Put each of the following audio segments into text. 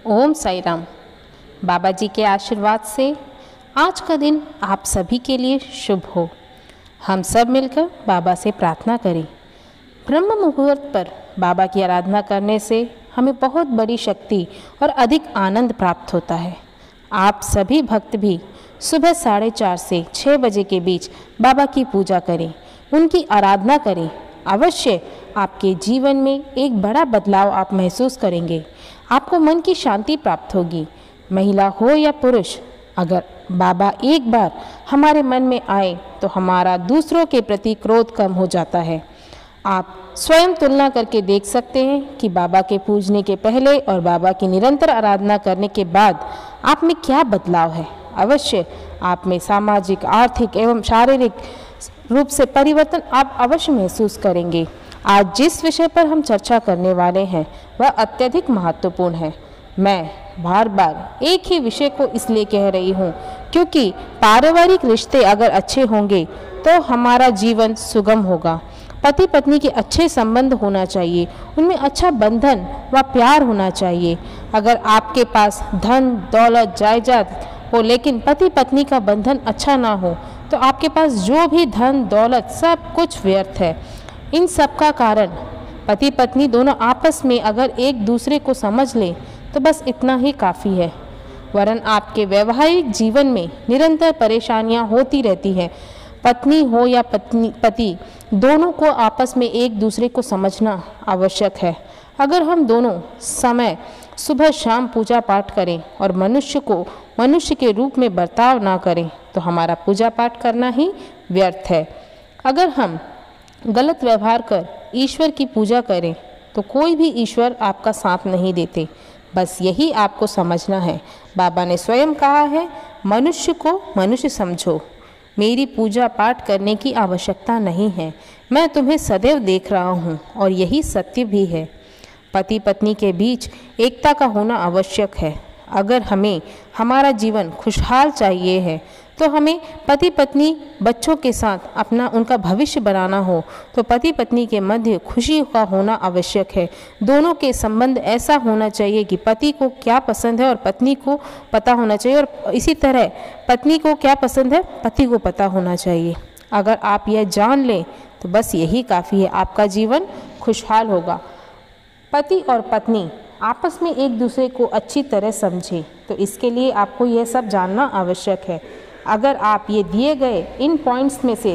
ओम साई राम। बाबा जी के आशीर्वाद से आज का दिन आप सभी के लिए शुभ हो। हम सब मिलकर बाबा से प्रार्थना करें। ब्रह्म मुहूर्त पर बाबा की आराधना करने से हमें बहुत बड़ी शक्ति और अधिक आनंद प्राप्त होता है। आप सभी भक्त भी सुबह 4:30 से 6 बजे के बीच बाबा की पूजा करें, उनकी आराधना करें। अवश्य आपके जीवन में एक बड़ा बदलाव आप महसूस करेंगे। आपको मन की शांति प्राप्त होगी। महिला हो या पुरुष, अगर बाबा एक बार हमारे मन में आए तो हमारा दूसरों के प्रति क्रोध कम हो जाता है। आप स्वयं तुलना करके देख सकते हैं कि बाबा के पूजने के पहले और बाबा की निरंतर आराधना करने के बाद आप में क्या बदलाव है। अवश्य आप में सामाजिक, आर्थिक एवं शारीरिक रूप से परिवर्तन आप अवश्य महसूस करेंगे। आज जिस विषय पर हम चर्चा करने वाले हैं वह अत्यधिक महत्वपूर्ण है। मैं बार बार एक ही विषय को इसलिए कह रही हूँ क्योंकि पारिवारिक रिश्ते अगर अच्छे होंगे तो हमारा जीवन सुगम होगा। पति पत्नी के अच्छे संबंध होना चाहिए, उनमें अच्छा बंधन व प्यार होना चाहिए। अगर आपके पास धन दौलत जायदाद हो लेकिन पति पत्नी का बंधन अच्छा ना हो तो आपके पास जो भी धन दौलत सब कुछ व्यर्थ है। इन सब का कारण पति पत्नी दोनों आपस में अगर एक दूसरे को समझ लें तो बस इतना ही काफ़ी है। वरन आपके वैवाहिक जीवन में निरंतर परेशानियां होती रहती हैं। पत्नी हो या पति, दोनों को आपस में एक दूसरे को समझना आवश्यक है। अगर हम दोनों समय सुबह शाम पूजा पाठ करें और मनुष्य को मनुष्य के रूप में बर्ताव ना करें तो हमारा पूजा पाठ करना ही व्यर्थ है। अगर हम गलत व्यवहार कर ईश्वर की पूजा करें तो कोई भी ईश्वर आपका साथ नहीं देते। बस यही आपको समझना है। बाबा ने स्वयं कहा है, मनुष्य को मनुष्य समझो, मेरी पूजा पाठ करने की आवश्यकता नहीं है। मैं तुम्हें सदैव देख रहा हूँ और यही सत्य भी है। पति पत्नी के बीच एकता का होना आवश्यक है। अगर हमें हमारा जीवन खुशहाल चाहिए है तो हमें पति पत्नी बच्चों के साथ उनका भविष्य बनाना हो तो पति पत्नी के मध्य खुशी का होना आवश्यक है। दोनों के संबंध ऐसा होना चाहिए कि पति को क्या पसंद है और पत्नी को पता होना चाहिए और इसी तरह पत्नी को क्या पसंद है पति को पता होना चाहिए। अगर आप यह जान लें तो बस यही काफ़ी है, आपका जीवन खुशहाल होगा। पति और पत्नी आपस में एक दूसरे को अच्छी तरह समझें तो इसके लिए आपको यह सब जानना आवश्यक है। अगर आप ये दिए गए इन पॉइंट्स में से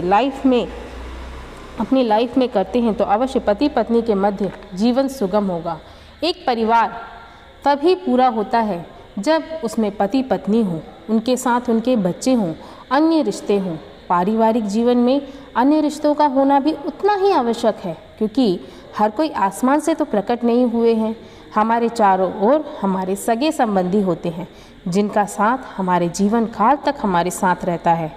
अपनी लाइफ में करते हैं तो अवश्य पति पत्नी के मध्य जीवन सुगम होगा। एक परिवार तभी पूरा होता है जब उसमें पति पत्नी हो, उनके साथ उनके बच्चे हों, अन्य रिश्ते हों। पारिवारिक जीवन में अन्य रिश्तों का होना भी उतना ही आवश्यक है क्योंकि हर कोई आसमान से तो प्रकट नहीं हुए हैं। हमारे चारों ओर हमारे सगे संबंधी होते हैं जिनका साथ हमारे जीवन काल तक हमारे साथ रहता है।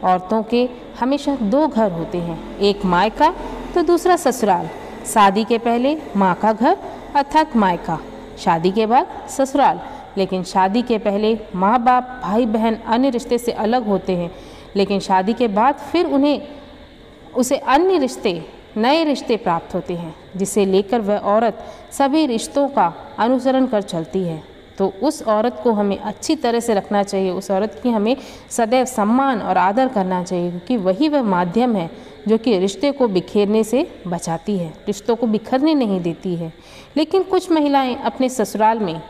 औरतों के हमेशा 2 घर होते हैं, एक मायका तो दूसरा ससुराल। शादी के पहले माँ का घर अर्थात मायका, शादी के बाद ससुराल। लेकिन शादी के पहले माँ बाप भाई बहन अन्य रिश्ते से अलग होते हैं, लेकिन शादी के बाद फिर उसे अन्य रिश्ते नए रिश्ते प्राप्त होते हैं जिसे लेकर वह औरत सभी रिश्तों का अनुसरण कर चलती है। तो उस औरत को हमें अच्छी तरह से रखना चाहिए, उस औरत की हमें सदैव सम्मान और आदर करना चाहिए क्योंकि वही वह माध्यम है जो कि रिश्ते को बिखेरने से बचाती है, रिश्तों को बिखरने नहीं देती है। लेकिन कुछ महिलाएं अपने ससुराल में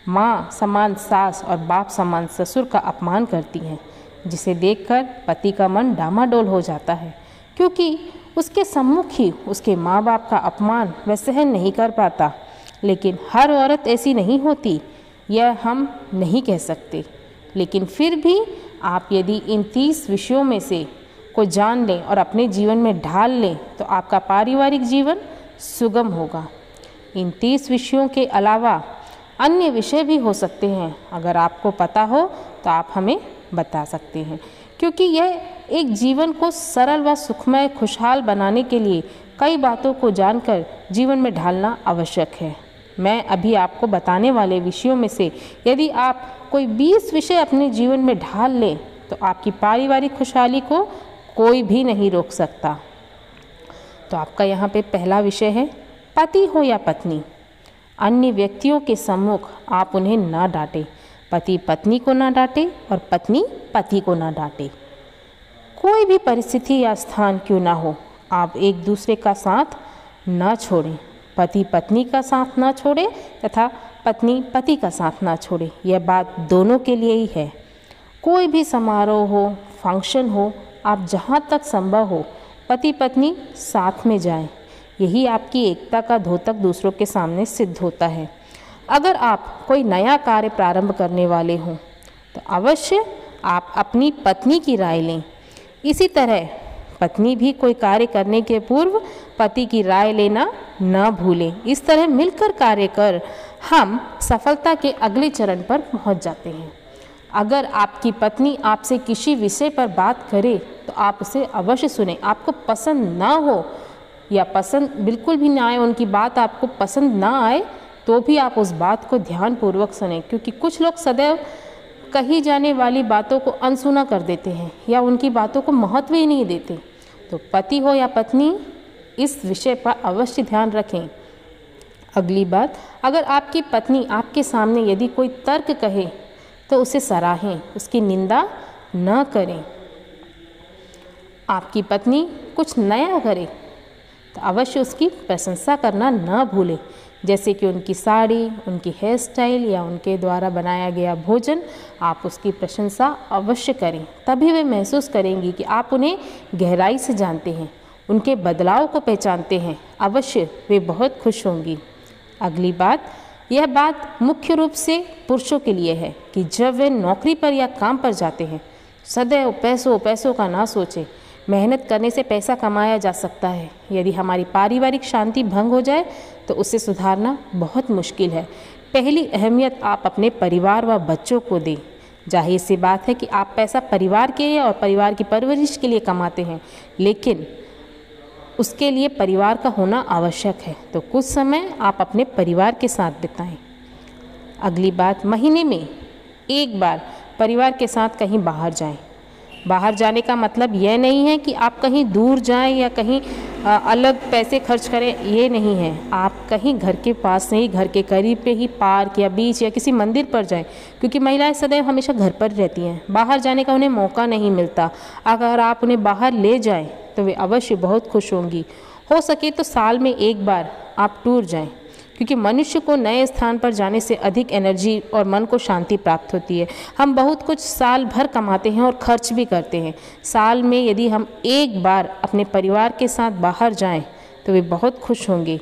माँ समान सास और बाप समान ससुर का अपमान करती हैं जिसे देखकर पति का मन डामाडोल हो जाता है क्योंकि उसके सम्मुख ही उसके माँ बाप का अपमान वह सहन नहीं कर पाता। लेकिन हर औरत ऐसी नहीं होती, यह हम नहीं कह सकते। लेकिन फिर भी आप यदि इन 30 विषयों में से को जान लें और अपने जीवन में ढाल लें तो आपका पारिवारिक जीवन सुगम होगा। इन 30 विषयों के अलावा अन्य विषय भी हो सकते हैं। अगर आपको पता हो तो आप हमें बता सकते हैं क्योंकि यह एक जीवन को सरल व सुखमय खुशहाल बनाने के लिए कई बातों को जानकर जीवन में ढालना आवश्यक है। मैं अभी आपको बताने वाले विषयों में से यदि आप कोई 20 विषय अपने जीवन में ढाल लें तो आपकी पारिवारिक खुशहाली को कोई भी नहीं रोक सकता। तो आपका यहाँ पे पहला विषय है, पति हो या पत्नी, अन्य व्यक्तियों के सम्मुख आप उन्हें ना डांटें। पति पत्नी को ना डांटे और पत्नी पति को ना डांटे। कोई भी परिस्थिति या स्थान क्यों ना हो, आप एक दूसरे का साथ ना छोड़ें। पति पत्नी का साथ ना छोड़े तथा पत्नी पति का साथ ना छोड़े। यह बात दोनों के लिए ही है। कोई भी समारोह हो, फंक्शन हो, आप जहाँ तक संभव हो पति पत्नी साथ में जाएं। यही आपकी एकता का द्योतक दूसरों के सामने सिद्ध होता है। अगर आप कोई नया कार्य प्रारंभ करने वाले हों तो अवश्य आप अपनी पत्नी की राय लें। इसी तरह पत्नी भी कोई कार्य करने के पूर्व पति की राय लेना न भूलें। इस तरह मिलकर कार्य कर हम सफलता के अगले चरण पर पहुंच जाते हैं। अगर आपकी पत्नी आपसे किसी विषय पर बात करे तो आप उसे अवश्य सुनें। आपको पसंद ना हो या पसंद बिल्कुल भी ना आए, उनकी बात आपको पसंद ना आए तो भी आप उस बात को ध्यानपूर्वक सुनें, क्योंकि कुछ लोग सदैव कही जाने वाली बातों को अनसुना कर देते हैं या उनकी बातों को महत्व ही नहीं देते। तो पति हो या पत्नी, इस विषय पर अवश्य ध्यान रखें। अगली बात, अगर आपकी पत्नी आपके सामने यदि कोई तर्क कहे तो उसे सराहें, उसकी निंदा न करें। आपकी पत्नी कुछ नया करे तो अवश्य उसकी प्रशंसा करना न भूलें, जैसे कि उनकी साड़ी, उनकी हेयर स्टाइल या उनके द्वारा बनाया गया भोजन। आप उसकी प्रशंसा अवश्य करें, तभी वे महसूस करेंगी कि आप उन्हें गहराई से जानते हैं, उनके बदलाव को पहचानते हैं। अवश्य वे बहुत खुश होंगी। अगली बात, यह बात मुख्य रूप से पुरुषों के लिए है कि जब वे नौकरी पर या काम पर जाते हैं सदैव पैसों का ना सोचें। मेहनत करने से पैसा कमाया जा सकता है। यदि हमारी पारिवारिक शांति भंग हो जाए तो उसे सुधारना बहुत मुश्किल है। पहली अहमियत आप अपने परिवार व बच्चों को दें। जाहिर सी बात है कि आप पैसा परिवार के लिए और परिवार की परवरिश के लिए कमाते हैं, लेकिन उसके लिए परिवार का होना आवश्यक है। तो कुछ समय आप अपने परिवार के साथ बिताएं। अगली बात, महीने में एक बार परिवार के साथ कहीं बाहर जाएं। बाहर जाने का मतलब यह नहीं है कि आप कहीं दूर जाएं या कहीं अलग पैसे खर्च करें, ये नहीं है। आप कहीं घर के पास से ही, घर के करीब पे ही पार्क या बीच या किसी मंदिर पर जाएं, क्योंकि महिलाएं सदैव हमेशा घर पर रहती हैं, बाहर जाने का उन्हें मौका नहीं मिलता। अगर आप उन्हें बाहर ले जाएं तो वे अवश्य बहुत खुश होंगी। हो सके तो साल में एक बार आप टूर जाएं, क्योंकि मनुष्य को नए स्थान पर जाने से अधिक एनर्जी और मन को शांति प्राप्त होती है। हम बहुत कुछ साल भर कमाते हैं और खर्च भी करते हैं। साल में यदि हम एक बार अपने परिवार के साथ बाहर जाएं तो वे बहुत खुश होंगे।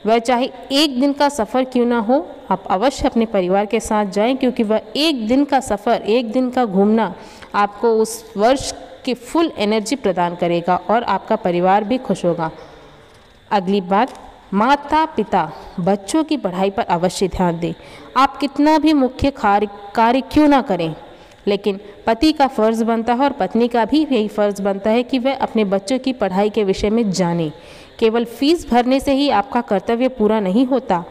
वह चाहे एक दिन का सफ़र क्यों ना हो, आप अवश्य अपने परिवार के साथ जाएं, क्योंकि वह एक दिन का सफ़र, एक दिन का घूमना आपको उस वर्ष की फुल एनर्जी प्रदान करेगा और आपका परिवार भी खुश होगा। अगली बात, माता पिता बच्चों की पढ़ाई पर अवश्य ध्यान दें। आप कितना भी मुख्य कार्य क्यों ना करें, लेकिन पति का फ़र्ज़ बनता है और पत्नी का भी यही फ़र्ज़ बनता है कि वह अपने बच्चों की पढ़ाई के विषय में जाने। केवल फीस भरने से ही आपका कर्तव्य पूरा नहीं होता।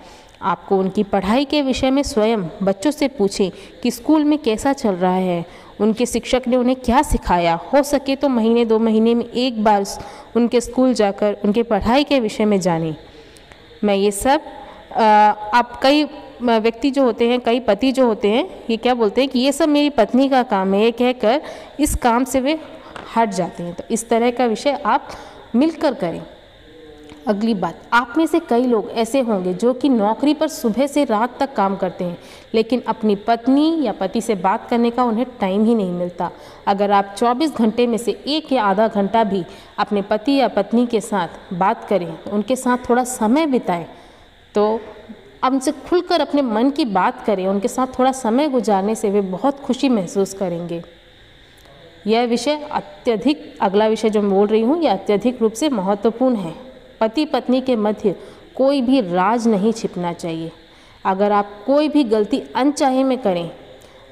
आपको उनकी पढ़ाई के विषय में स्वयं बच्चों से पूछें कि स्कूल में कैसा चल रहा है, उनके शिक्षक ने उन्हें क्या सिखाया। हो सके तो महीने 2 महीने में एक बार उनके स्कूल जाकर उनके पढ़ाई के विषय में जानें। मैं ये सब आप कई व्यक्ति जो होते हैं, कई पति जो होते हैं, ये क्या बोलते हैं कि ये सब मेरी पत्नी का काम है, ये कहकर इस काम से वे हट जाते हैं। तो इस तरह का विषय आप मिलकर करें। अगली बात, आप में से कई लोग ऐसे होंगे जो कि नौकरी पर सुबह से रात तक काम करते हैं, लेकिन अपनी पत्नी या पति से बात करने का उन्हें टाइम ही नहीं मिलता। अगर आप 24 घंटे में से 1 या आधा घंटा भी अपने पति या पत्नी के साथ बात करें, उनके साथ थोड़ा समय बिताएं, तो उनसे खुलकर अपने मन की बात करें, उनके साथ थोड़ा समय गुजारने से वे बहुत खुशी महसूस करेंगे। यह विषय अत्यधिक, अगला विषय जो मैं बोल रही हूँ, यह अत्यधिक रूप से महत्वपूर्ण है। पति पत्नी के मध्य कोई भी राज नहीं छिपना चाहिए। अगर आप कोई भी गलती अनचाहे में करें,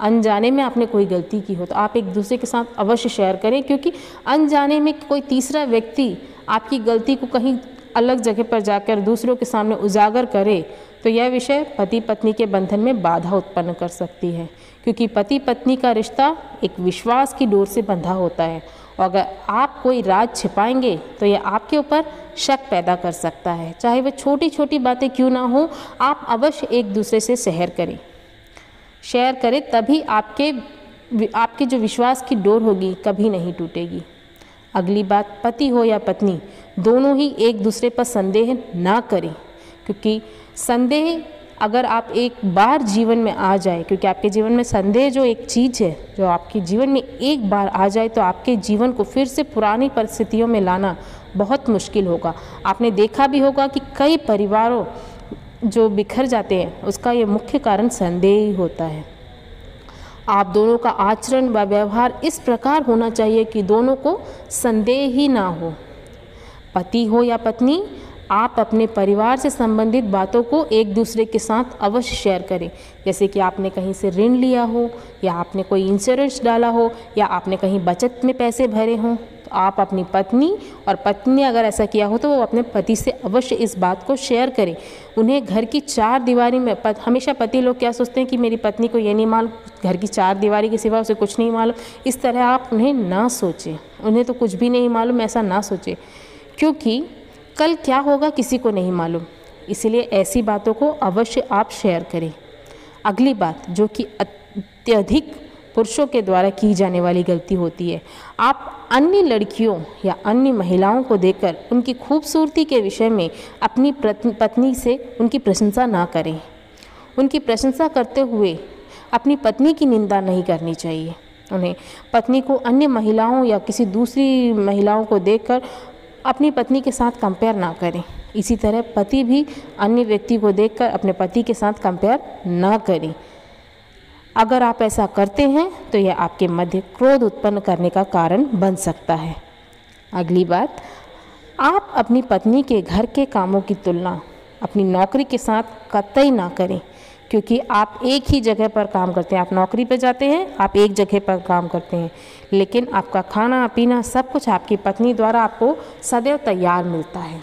अनजाने में आपने कोई गलती की हो, तो आप एक दूसरे के साथ अवश्य शेयर करें, क्योंकि अनजाने में कोई तीसरा व्यक्ति आपकी गलती को कहीं अलग जगह पर जाकर दूसरों के सामने उजागर करे तो यह विषय पति पत्नी के बंधन में बाधा उत्पन्न कर सकती है, क्योंकि पति पत्नी का रिश्ता एक विश्वास की डोर से बंधा होता है और अगर आप कोई राज छिपाएंगे तो यह आपके ऊपर शक पैदा कर सकता है। चाहे वह छोटी छोटी बातें क्यों ना हो, आप अवश्य एक दूसरे से शेयर करें, तभी आपके जो विश्वास की डोर होगी कभी नहीं टूटेगी। अगली बात, पति हो या पत्नी, दोनों ही एक दूसरे पर संदेह ना करें, क्योंकि संदेह अगर आप एक बार जीवन में आ जाए, क्योंकि आपके जीवन में संदेह जो एक चीज़ है जो आपके जीवन में एक बार आ जाए तो आपके जीवन को फिर से पुरानी परिस्थितियों में लाना बहुत मुश्किल होगा। आपने देखा भी होगा कि कई परिवारों जो बिखर जाते हैं उसका ये मुख्य कारण संदेह ही होता है। आप दोनों का आचरण व व्यवहार इस प्रकार होना चाहिए कि दोनों को संदेह ही ना हो। पति हो या पत्नी, आप अपने परिवार से संबंधित बातों को एक दूसरे के साथ अवश्य शेयर करें। जैसे कि आपने कहीं से ऋण लिया हो, या आपने कोई इंश्योरेंस डाला हो, या आपने कहीं बचत में पैसे भरे हों, तो आप अपनी पत्नी, और पत्नी ने अगर ऐसा किया हो तो वो अपने पति से अवश्य इस बात को शेयर करें। उन्हें घर की चार दीवारी में, हमेशा पति लोग क्या सोचते हैं कि मेरी पत्नी को ये नहीं मालूम, घर की चार दीवारी के सिवा उसे कुछ नहीं मालूम। इस तरह आप उन्हें ना सोचें, उन्हें तो कुछ भी नहीं मालूम, ऐसा ना सोचें, क्योंकि कल क्या होगा किसी को नहीं मालूम। इसलिए ऐसी बातों को अवश्य आप शेयर करें। अगली बात, जो कि अत्यधिक पुरुषों के द्वारा की जाने वाली गलती होती है, आप अन्य लड़कियों या अन्य महिलाओं को देखकर उनकी खूबसूरती के विषय में अपनी पत्नी से उनकी प्रशंसा ना करें। उनकी प्रशंसा करते हुए अपनी पत्नी की निंदा नहीं करनी चाहिए। उन्हें पत्नी को अन्य महिलाओं या किसी दूसरी महिलाओं को देखकर अपनी पत्नी के साथ कंपेयर ना करें। इसी तरह पति भी अन्य व्यक्ति को देखकर अपने पति के साथ कंपेयर ना करें। अगर आप ऐसा करते हैं तो यह आपके मध्य क्रोध उत्पन्न करने का कारण बन सकता है। अगली बात, आप अपनी पत्नी के घर के कामों की तुलना अपनी नौकरी के साथ कतई ना करें, क्योंकि आप एक ही जगह पर काम करते हैं। आप नौकरी पर जाते हैं, आप एक जगह पर काम करते हैं, लेकिन आपका खाना पीना सब कुछ आपकी पत्नी द्वारा आपको सदैव तैयार मिलता है।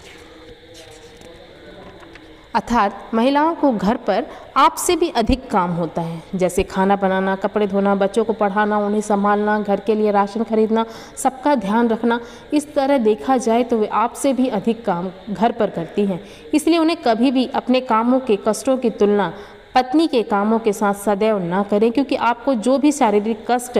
अर्थात महिलाओं को घर पर आपसे भी अधिक काम होता है, जैसे खाना बनाना, कपड़े धोना, बच्चों को पढ़ाना, उन्हें संभालना, घर के लिए राशन खरीदना, सबका ध्यान रखना। इस तरह देखा जाए तो वे आपसे भी अधिक काम घर पर करती हैं। इसलिए उन्हें कभी भी अपने कामों के कष्टों की तुलना पत्नी के कामों के साथ सदैव ना करें, क्योंकि आपको जो भी शारीरिक कष्ट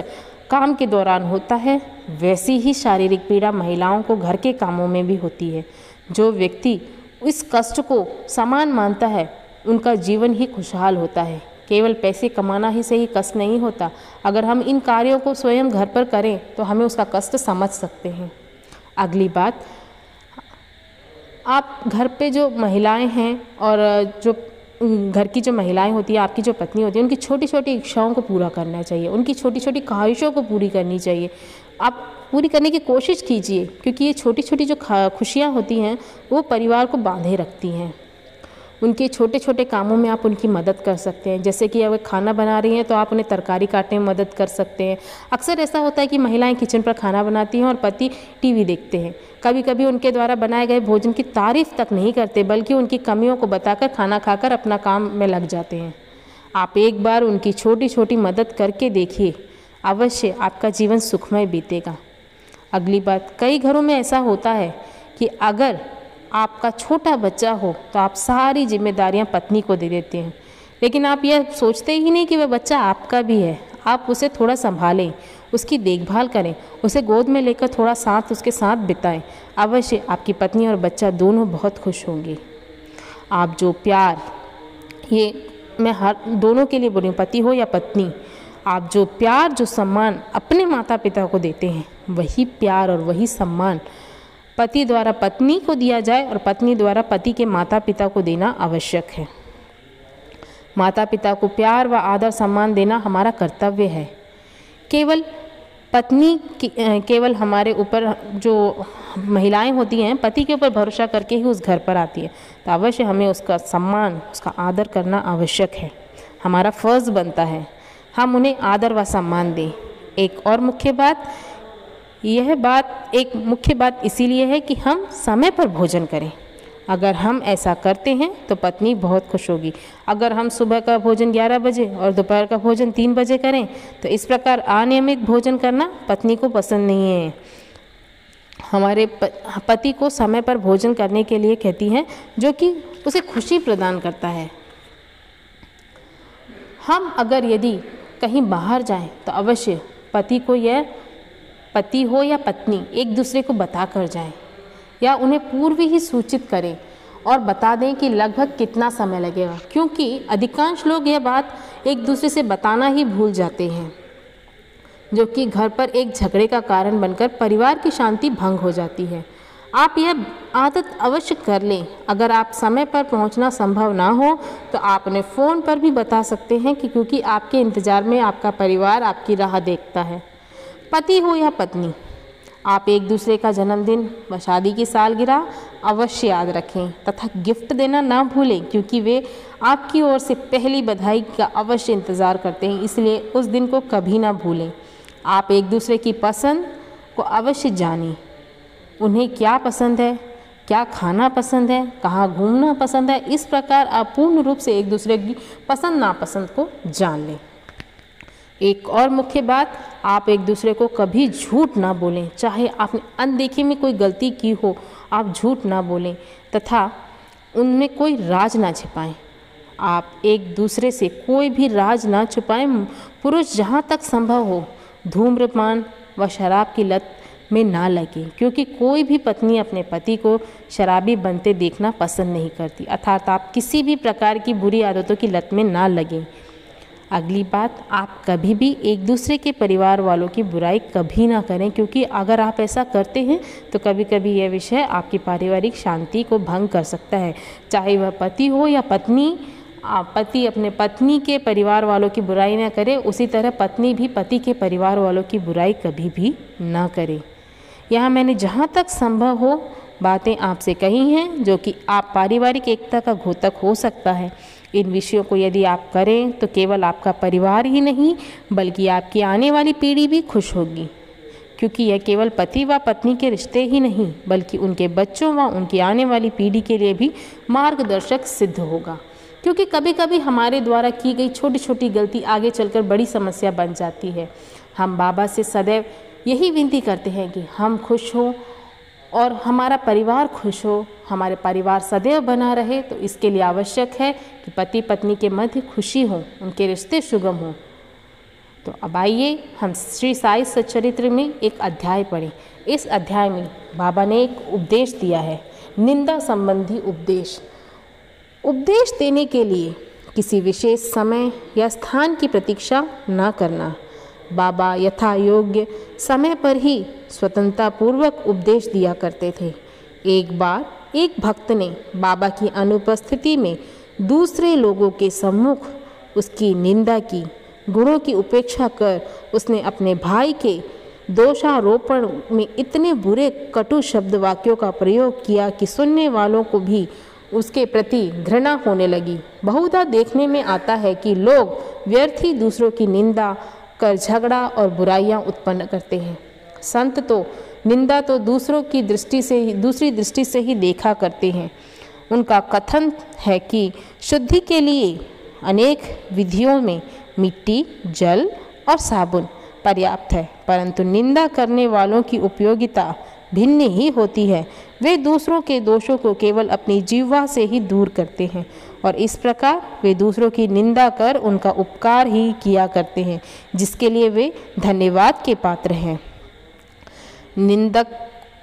काम के दौरान होता है, वैसी ही शारीरिक पीड़ा महिलाओं को घर के कामों में भी होती है। जो व्यक्ति इस कष्ट को समान मानता है, उनका जीवन ही खुशहाल होता है। केवल पैसे कमाना ही से ही कष्ट नहीं होता। अगर हम इन कार्यों को स्वयं घर पर करें तो हमें उसका कष्ट समझ सकते हैं। अगली बात, आप घर पे जो महिलाएं हैं और जो घर की जो महिलाएं होती है, आपकी जो पत्नी होती है, उनकी छोटी छोटी इच्छाओं को पूरा करना चाहिए, उनकी छोटी छोटी ख्वाहिशों को पूरी करनी चाहिए। आप पूरी करने की कोशिश कीजिए, क्योंकि ये छोटी छोटी जो खुशियाँ होती हैं वो परिवार को बांधे रखती हैं। उनके छोटे छोटे कामों में आप उनकी मदद कर सकते हैं। जैसे कि अगर खाना बना रही हैं तो आप उन्हें तरकारी काटने में मदद कर सकते हैं। अक्सर ऐसा होता है कि महिलाएं किचन पर खाना बनाती हैं और पति टीवी देखते हैं। कभी कभी उनके द्वारा बनाए गए भोजन की तारीफ तक नहीं करते, बल्कि उनकी कमियों को बताकर खाना खाकर अपना काम में लग जाते हैं। आप एक बार उनकी छोटी छोटी मदद करके देखिए, अवश्य आपका जीवन सुखमय बीतेगा। अगली बात, कई घरों में ऐसा होता है कि अगर आपका छोटा बच्चा हो तो आप सारी जिम्मेदारियां पत्नी को दे देते हैं, लेकिन आप यह सोचते ही नहीं कि वह बच्चा आपका भी है। आप उसे थोड़ा संभालें, उसकी देखभाल करें, उसे गोद में लेकर थोड़ा साथ उसके साथ बिताएं। अवश्य आपकी पत्नी और बच्चा दोनों बहुत खुश होंगे। आप जो प्यार, ये मैं हर दोनों के लिए बोल रही हूँ, पति हो या पत्नी, आप जो प्यार जो सम्मान अपने माता पिता को देते हैं, वही प्यार और वही सम्मान पति द्वारा पत्नी को दिया जाए और पत्नी द्वारा पति के माता पिता को देना आवश्यक है। माता पिता को प्यार व आदर सम्मान देना हमारा कर्तव्य है। केवल हमारे ऊपर जो महिलाएं होती हैं, पति के ऊपर भरोसा करके ही उस घर पर आती है, तो अवश्य हमें उसका सम्मान, उसका आदर करना आवश्यक है। हमारा फ़र्ज़ बनता है हम उन्हें आदर व सम्मान दें। एक मुख्य बात इसीलिए है कि हम समय पर भोजन करें। अगर हम ऐसा करते हैं तो पत्नी बहुत खुश होगी। अगर हम सुबह का भोजन 11 बजे और दोपहर का भोजन 3 बजे करें तो इस प्रकार अनियमित भोजन करना पत्नी को पसंद नहीं है। हमारे पति को समय पर भोजन करने के लिए कहती हैं, जो कि उसे खुशी प्रदान करता है। हम अगर यदि कहीं बाहर जाएं तो अवश्य पति को, यह पति हो या पत्नी, एक दूसरे को बता कर जाएं या उन्हें पूर्व ही सूचित करें और बता दें कि लगभग कितना समय लगेगा, क्योंकि अधिकांश लोग यह बात एक दूसरे से बताना ही भूल जाते हैं, जो कि घर पर एक झगड़े का कारण बनकर परिवार की शांति भंग हो जाती है। आप यह आदत अवश्य कर लें। अगर आप समय पर पहुंचना संभव ना हो तो आप उन्हें फ़ोन पर भी बता सकते हैं कि क्योंकि आपके इंतज़ार में आपका परिवार आपकी राह देखता है। पति हो या पत्नी, आप एक दूसरे का जन्मदिन व शादी की सालगिरह अवश्य याद रखें तथा गिफ्ट देना ना भूलें, क्योंकि वे आपकी ओर से पहली बधाई का अवश्य इंतज़ार करते हैं, इसलिए उस दिन को कभी ना भूलें। आप एक दूसरे की पसंद को अवश्य जानें। उन्हें क्या पसंद है, क्या खाना पसंद है, कहाँ घूमना पसंद है, इस प्रकार आप पूर्ण रूप से एक दूसरे की पसंद नापसंद को जान लें। एक और मुख्य बात, आप एक दूसरे को कभी झूठ ना बोलें। चाहे आपने अनदेखी में कोई गलती की हो, आप झूठ ना बोलें तथा उनमें कोई राज ना छिपाएं। आप एक दूसरे से कोई भी राज ना छुपाएं। पुरुष जहाँ तक संभव हो धूम्रपान व शराब की लत में ना लगे, क्योंकि कोई भी पत्नी अपने पति को शराबी बनते देखना पसंद नहीं करती। अर्थात आप किसी भी प्रकार की बुरी आदतों की लत में ना लगें। अगली बात, आप कभी भी एक दूसरे के परिवार वालों की बुराई कभी ना करें, क्योंकि अगर आप ऐसा करते हैं तो कभी कभी यह विषय आपकी पारिवारिक शांति को भंग कर सकता है। चाहे वह पति हो या पत्नी, पति अपने पत्नी के परिवार वालों की बुराई ना करे, उसी तरह पत्नी भी पति के परिवार वालों की बुराई कभी भी ना करे। यहाँ मैंने जहाँ तक संभव हो बातें आपसे कही हैं, जो कि आप पारिवारिक एकता का घोतक हो सकता है। इन विषयों को यदि आप करें तो केवल आपका परिवार ही नहीं बल्कि आपकी आने वाली पीढ़ी भी खुश होगी, क्योंकि यह केवल पति व पत्नी के रिश्ते ही नहीं बल्कि उनके बच्चों व उनकी आने वाली पीढ़ी के लिए भी मार्गदर्शक सिद्ध होगा। क्योंकि कभी कभी हमारे द्वारा की गई छोटी छोटी गलती आगे चलकर बड़ी समस्या बन जाती है। हम बाबा से सदैव यही विनती करते हैं कि हम खुश हों और हमारा परिवार खुश हो, हमारे परिवार सदैव बना रहे। तो इसके लिए आवश्यक है कि पति पत्नी के मध्य खुशी हो, उनके रिश्ते सुगम हों। तो अब आइए हम श्री साई सच्चरित्र में एक अध्याय पढ़ें। इस अध्याय में बाबा ने एक उपदेश दिया है, निंदा संबंधी उपदेश। उपदेश देने के लिए किसी विशेष समय या स्थान की प्रतीक्षा न करना। बाबा यथा योग्य समय पर ही स्वतंत्रतापूर्वक उपदेश दिया करते थे। एक बार एक भक्त ने बाबा की अनुपस्थिति में दूसरे लोगों के सम्मुख उसकी निंदा की। गुणों की उपेक्षा कर उसने अपने भाई के दोषारोपण में इतने बुरे कटु शब्द वाक्यों का प्रयोग किया कि सुनने वालों को भी उसके प्रति घृणा होने लगी। बहुधा देखने में आता है कि लोग व्यर्थ ही दूसरों की निंदा कर झगड़ा और बुराइयां उत्पन्न करते हैं। संत तो निंदा तो दूसरों की दृष्टि से ही, दूसरी दृष्टि से ही देखा करते हैं। उनका कथन है कि शुद्धि के लिए अनेक विधियों में मिट्टी, जल और साबुन पर्याप्त है, परंतु निंदा करने वालों की उपयोगिता भिन्न ही होती है। वे दूसरों के दोषों को केवल अपनी जिह्वा से ही दूर करते हैं और इस प्रकार वे दूसरों की निंदा कर उनका उपकार ही किया करते हैं, जिसके लिए वे धन्यवाद के पात्र हैं। निंदक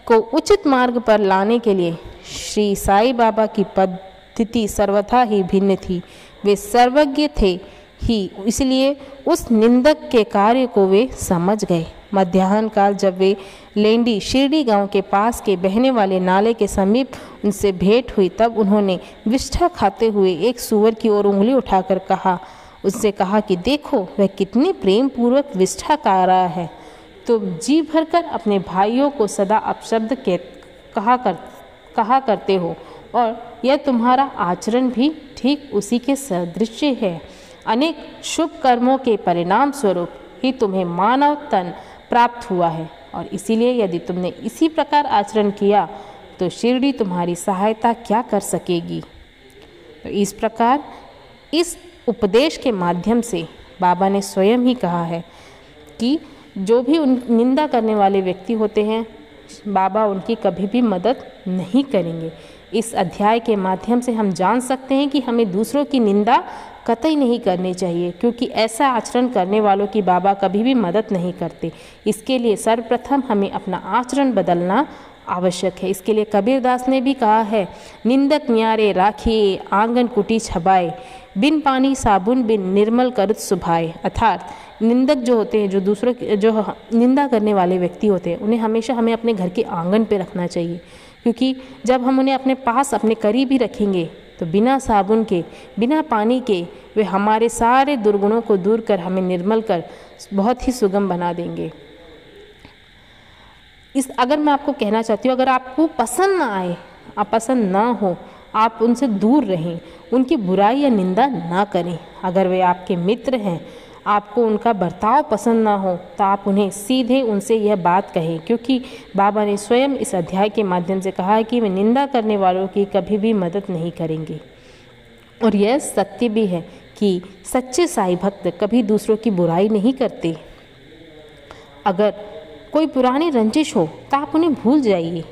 को उचित मार्ग पर लाने के लिए श्री साईं बाबा की पद्धति सर्वथा ही भिन्न थी। वे सर्वज्ञ थे ही, इसलिए उस निंदक के कार्य को वे समझ गए। मध्याह्न काल जब वे लेंडी शिरडी गांव के पास के बहने वाले नाले के समीप उनसे भेंट हुई, तब उन्होंने विष्ठा खाते हुए एक सूअर की ओर उंगली उठाकर उससे कहा कि देखो वह कितने प्रेम पूर्वक विष्ठा खा रहा है। तुम जी भरकर अपने भाइयों को सदा अपशब्द कहा करते हो और यह तुम्हारा आचरण भी ठीक उसी के सदृश है। अनेक शुभ कर्मों के परिणाम स्वरूप ही तुम्हें मानव तन प्राप्त हुआ है और इसीलिए यदि तुमने इसी प्रकार आचरण किया तो शिरडी तुम्हारी सहायता क्या कर सकेगी। तो इस प्रकार इस उपदेश के माध्यम से बाबा ने स्वयं ही कहा है कि जो भी निंदा करने वाले व्यक्ति होते हैं, बाबा उनकी कभी भी मदद नहीं करेंगे। इस अध्याय के माध्यम से हम जान सकते हैं कि हमें दूसरों की निंदा कतई नहीं करनी चाहिए, क्योंकि ऐसा आचरण करने वालों की बाबा कभी भी मदद नहीं करते। इसके लिए सर्वप्रथम हमें अपना आचरण बदलना आवश्यक है। इसके लिए कबीरदास ने भी कहा है, निंदक न्यारे राखिए आंगन कुटी छबाए, बिन पानी साबुन बिन निर्मल करत सुभाए। अर्थात निंदक जो होते हैं, जो दूसरों की जो निंदा करने वाले व्यक्ति होते हैं, उन्हें हमेशा हमें अपने घर के आंगन पे रखना चाहिए, क्योंकि जब हम उन्हें अपने पास अपने करीब ही रखेंगे तो बिना साबुन के बिना पानी के वे हमारे सारे दुर्गुणों को दूर कर हमें निर्मल कर बहुत ही सुगम बना देंगे। अगर मैं आपको कहना चाहती हूँ, अगर आपको पसंद ना आए, आप पसंद ना हो, आप उनसे दूर रहें, उनकी बुराई या निंदा ना करें। अगर वे आपके मित्र हैं, आपको उनका बर्ताव पसंद ना हो, तो आप उन्हें सीधे उनसे यह बात कहें, क्योंकि बाबा ने स्वयं इस अध्याय के माध्यम से कहा है कि वे निंदा करने वालों की कभी भी मदद नहीं करेंगे। और यह सत्य भी है कि सच्चे साईं भक्त कभी दूसरों की बुराई नहीं करते। अगर कोई पुरानी रंजिश हो तो आप उन्हें भूल जाइए।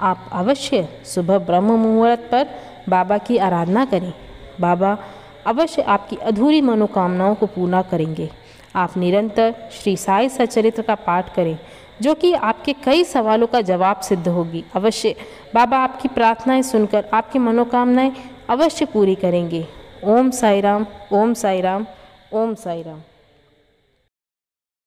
आप अवश्य सुबह ब्रह्म मुहूर्त पर बाबा की आराधना करें। बाबा अवश्य आपकी अधूरी मनोकामनाओं को पूर्ण करेंगे। आप निरंतर श्री साई सच्चरित्र का पाठ करें, जो कि आपके कई सवालों का जवाब सिद्ध होगी। अवश्य बाबा आपकी प्रार्थनाएं सुनकर आपकी मनोकामनाएं अवश्य पूरी करेंगे। ओम साई राम, ओम साई राम, ओम साई राम।